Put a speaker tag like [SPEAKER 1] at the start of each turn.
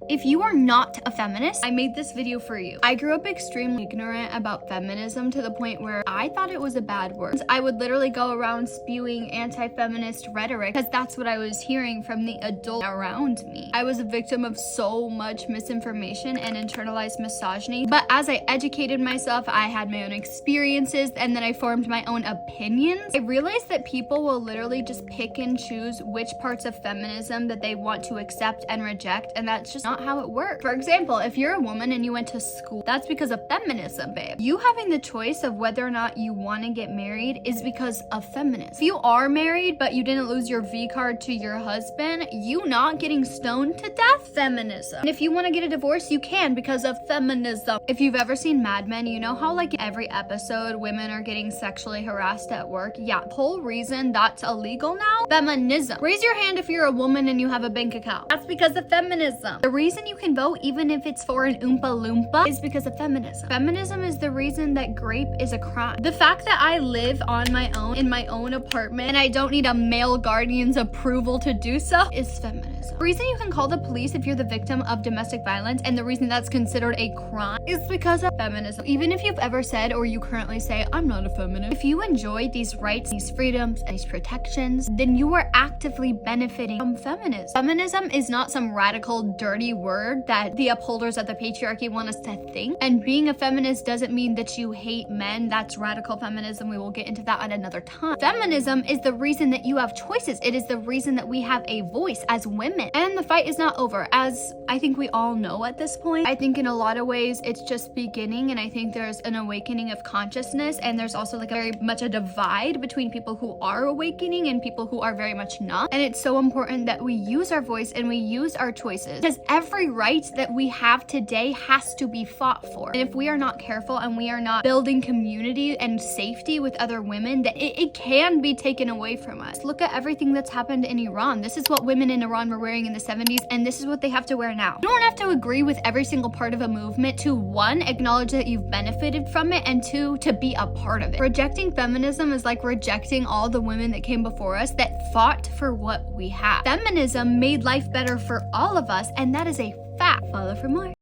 [SPEAKER 1] If you are not a feminist, I made this video for you. I grew up extremely ignorant about feminism to the point where I thought it was a bad word. I would literally go around spewing anti-feminist rhetoric because that's what I was hearing from the adults around me. I was a victim of so much misinformation and internalized misogyny, but as I educated myself, I had my own experiences and then I formed my own opinions. I realized that people will literally just pick and choose which parts of feminism that they want to accept and reject, and that's just not how it works. For example, if you're a woman and you went to school, that's because of feminism, babe. You having the choice of whether or not you want to get married is because of feminism. If you are married but you didn't lose your V card to your husband, you not getting stoned to death, feminism. And if you want to get a divorce, you can because of feminism. If you've ever seen Mad Men, you know how like every episode women are getting sexually harassed at work? Yeah, the whole reason that's illegal now, feminism. Raise your hand if you're a woman and you have a bank account. That's because of feminism. The reason you can vote even if it's for an Oompa Loompa is because of feminism. Feminism is the reason that grape is a crime. The fact that I live on my own in my own apartment and I don't need a male guardian's approval to do so is feminism. The reason you can call the police if you're the victim of domestic violence and the reason that's considered a crime is because of feminism. Even if you've ever said or you currently say, I'm not a feminist, if you enjoy these rights, these freedoms, and these protections, then you are actively benefiting from feminism. Feminism is not some radical, dirty word that the upholders of the patriarchy want us to think. And being a feminist doesn't mean that you hate men. That's radical feminism. We will get into that at another time. Feminism is the reason that you have choices. It is the reason that we have a voice as women. And the fight is not over. As I think we all know at this point, I think in a lot of ways it's just beginning, and I think there's an awakening of consciousness, and there's also like very much a divide between people who are awakening and people who are very much not. And it's so important that we use our voice and we use our choices, because every right that we have today has to be fought for. And if we are not careful and we are not building community and safety with other women, then it can be taken away from us. Look at everything that's happened in Iran. This is what women in Iran were wearing in the 70s, and this is what they have to wear now. You don't have to agree with every single part of a movement to, one, acknowledge that you've benefited from it, and two, to be a part of it. Rejecting feminism is like rejecting all the women that came before us that fought for what we have. Feminism made life better for all of us, and that is a fact. Follow for more.